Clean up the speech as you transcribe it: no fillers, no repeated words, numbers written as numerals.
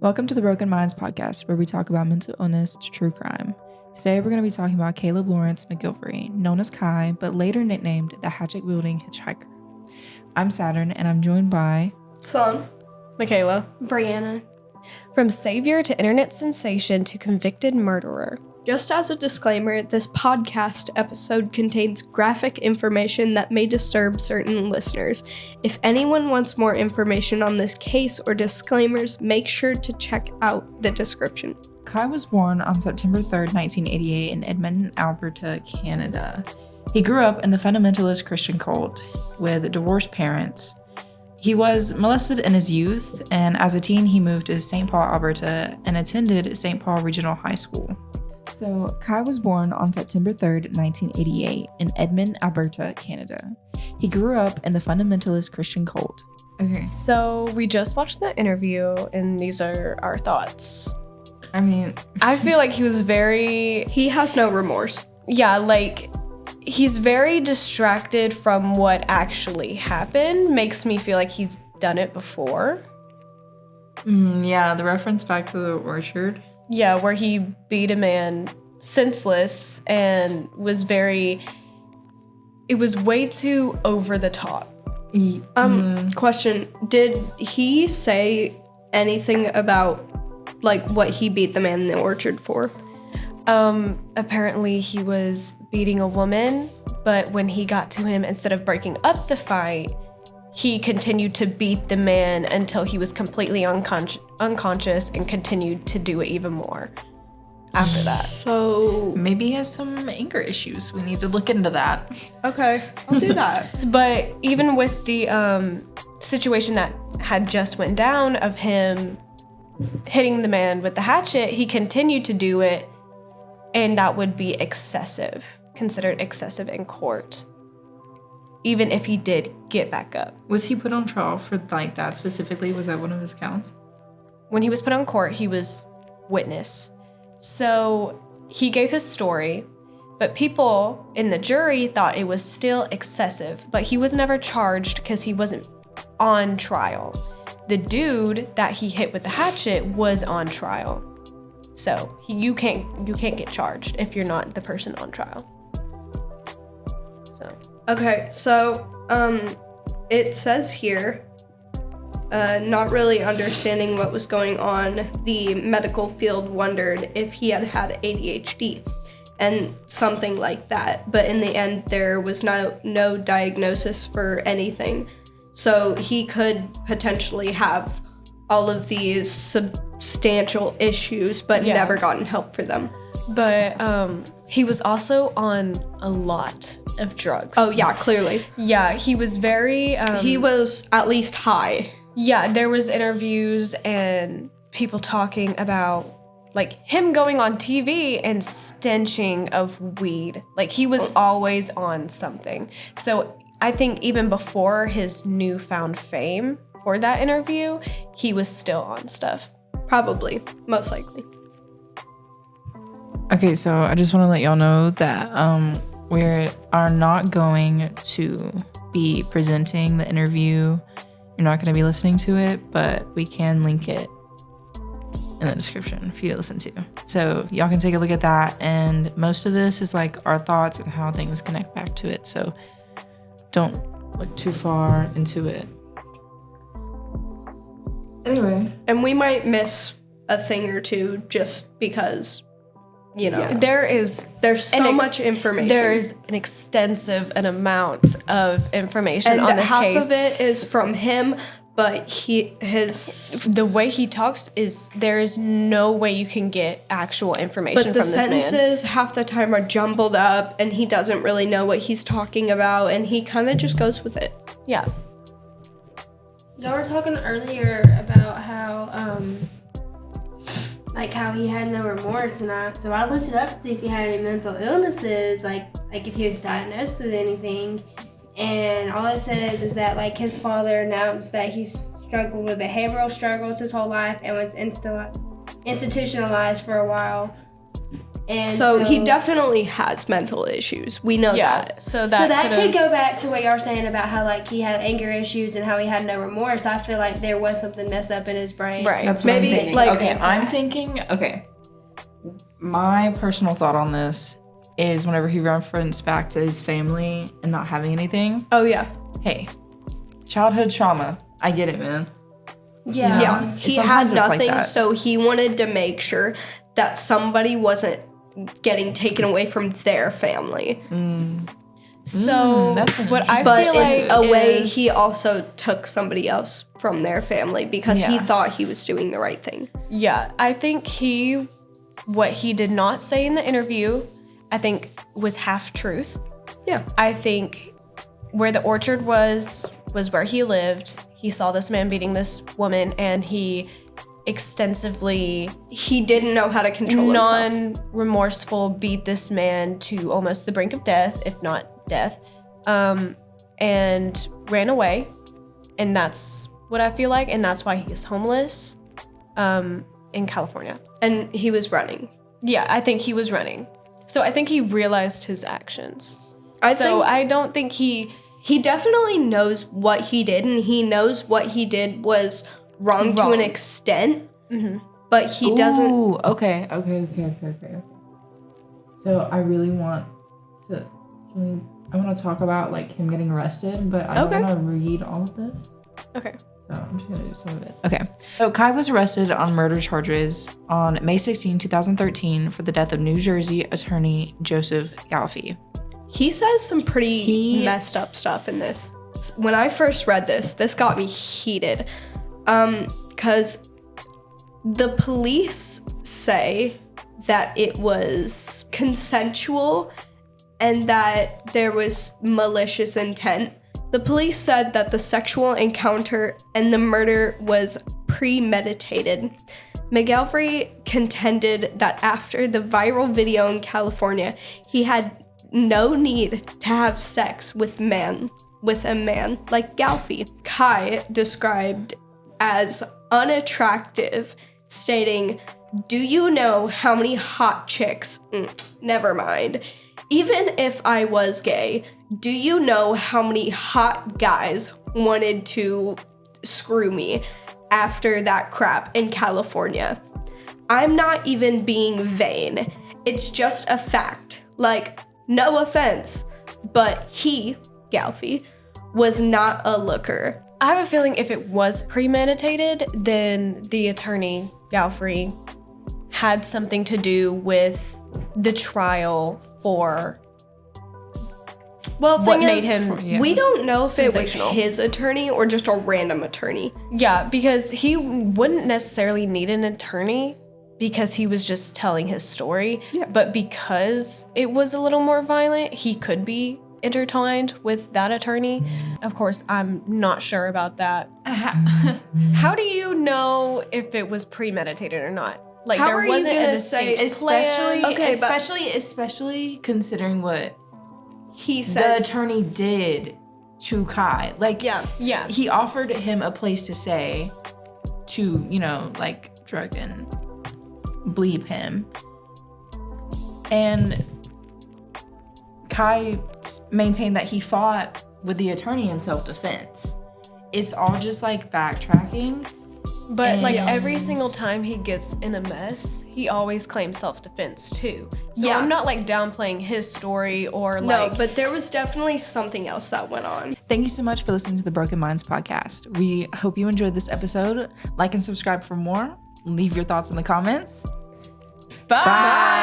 Welcome to the Broken Minds podcast, where we talk about mental illness to true crime. Today, we're going to be talking about Caleb Lawrence McGilvery, known as Kai, but later nicknamed the hatchet-wielding hitchhiker. I'm Saturn, and I'm joined by... Son. Michaela. Brianna. From savior to internet sensation to convicted murderer. Just as a disclaimer, this podcast episode contains graphic information that may disturb certain listeners. If anyone wants more information on this case or disclaimers, make sure to check out the description. Kai was born on September 3rd, 1988 in Edmonton, Alberta, Canada. He grew up in the fundamentalist Christian cult with divorced parents. He was molested in his youth, and as a teen, he moved to St. Paul, Alberta, and attended St. Paul Regional High School. So, Kai was born on September 3rd, 1988 in Edmonton, Alberta, Canada. He grew up in the fundamentalist Christian cult. Okay. So, we just watched the interview, and these are our thoughts. I mean... I feel like he was very... He has no remorse. Yeah, like, he's very distracted from what actually happened. Makes me feel like he's done it before. Yeah, the reference back to the orchard. Yeah, where he beat a man senseless and was very... It was way too over the top. Question. Did he say anything about, like, what he beat the man in the orchard for? Apparently he was beating a woman, but when he got to him, instead of breaking up the fight, he continued to beat the man until he was completely unconscious and continued to do it even more after that. So... Maybe he has some anger issues. We need to look into that. Okay, I'll do that. But even with the situation that had just went down of him hitting the man with the hatchet, he continued to do it, and that would be considered excessive in court, even if he did get back up. Was he put on trial for like that specifically? Was that one of his counts? When he was put on court, he was witness. So he gave his story, but people in the jury thought it was still excessive, but he was never charged because he wasn't on trial. The dude that he hit with the hatchet was on trial. So you can't get charged if you're not the person on trial. Okay, so, it says here, not really understanding what was going on, the medical field wondered if he had ADHD and something like that. But in the end, there was no diagnosis for anything. So he could potentially have all of these substantial issues, but never gotten help for them. But, he was also on a lot of drugs. Oh, yeah, clearly. Yeah, he was very... he was at least high. Yeah, there was interviews and people talking about, like, him going on TV and stenching of weed. Like, he was always on something. So I think even before his newfound fame for that interview, he was still on stuff. Probably. Most likely. Okay, so I just want to let y'all know that we are not going to be presenting the interview. You're not going to be listening to it, but we can link it in the description for you to listen to. So y'all can take a look at that, and most of this is like our thoughts and how things connect back to it, so don't look too far into it. Anyway. And we might miss a thing or two just because... You know, there's so much information. There's an extensive amount of information on this case. Half of it is from him, but the way he talks is there is no way you can get actual information from this man. But the sentences half the time are jumbled up, and he doesn't really know what he's talking about, and he kind of just goes with it. Yeah. Y'all were talking earlier about how how he had no remorse, and so I looked it up to see if he had any mental illnesses, like if he was diagnosed with anything, and all it says is that like his father announced that he struggled with behavioral struggles his whole life and was institutionalized for a while, And So he definitely has mental issues. We know Yeah. that. So that could go back to what y'all were saying about how like he had anger issues and how he had no remorse. I feel like there was something messed up in his brain. Right. That's what Maybe, I'm thinking. like- okay, I'm thinking, okay. My personal thought on this is whenever he referenced back to his family and not having anything, Oh, yeah. hey, childhood trauma. I get it, man. Yeah. Yeah. He had sometimes it's like nothing, that. so he wanted to make sure that somebody wasn't getting taken away from their family. So that's an what I But feel in like a way, is- he also took somebody else from their family because he Yeah. thought he was doing the right thing. Yeah, I think what he did not say in the interview, I think was half truth. Yeah. I think where the orchard was where he lived. He saw this man beating this woman, and he extensively He didn't know how to control himself. non-remorseful beat this man to almost the brink of death, if not death, and ran away. And that's what I feel like, and that's why he's homeless in California. And he was running. Yeah, I think he was running. So I think he realized his actions. I so think I don't think he definitely knows what he did, and he knows what he did was wrong. To an extent, but he doesn't. Ooh, okay. So I really want to. I want to talk about like him getting arrested, but I don't Okay. want to read all of this. Okay. So I'm just gonna do some of it. Okay. So Kai was arrested on murder charges on May 16, 2013 for the death of New Jersey attorney Joseph Galfy. He says some pretty messed up stuff in this. When I first read this got me heated. Because the police say that it was consensual and that there was malicious intent. The police said that the sexual encounter and the murder was premeditated. McGalfrey contended that after the viral video in California, he had no need to have sex with a man like Galfy. Kai described as unattractive, stating, "Do you know how many hot chicks? Never mind. Even if I was gay, do you know how many hot guys wanted to screw me after that crap in California? I'm not even being vain. It's just a fact. Like, no offense, but he, Galfy, was not a looker." I have a feeling if it was premeditated, then the attorney, Galfrey, had something to do with the trial for Well, the what thing made is, him we don't know if it was sensational. his attorney or just a random attorney. Yeah, because he wouldn't necessarily need an attorney because he was just telling his story. Yeah. But because it was a little more violent, he could be intertwined with that attorney. Of course, I'm not sure about that. How do you know if it was premeditated or not? Like, How there are you wasn't a gonna say- distinct plan. Okay, but- especially considering what He the says, attorney did to Kai. Like, yeah, Yeah. he offered him a place to stay to, like drug and bleep him. And Kai maintained that he fought with the attorney in self-defense. It's all just like backtracking. But like And- every single time he gets in a mess, he always claims self-defense too. So Yeah. I'm not like downplaying his story or no, like but there was definitely something else that went on. Thank you so much for listening to the Broken Minds podcast. We hope you enjoyed this episode. Like and subscribe for more. Leave your thoughts in the comments. Bye.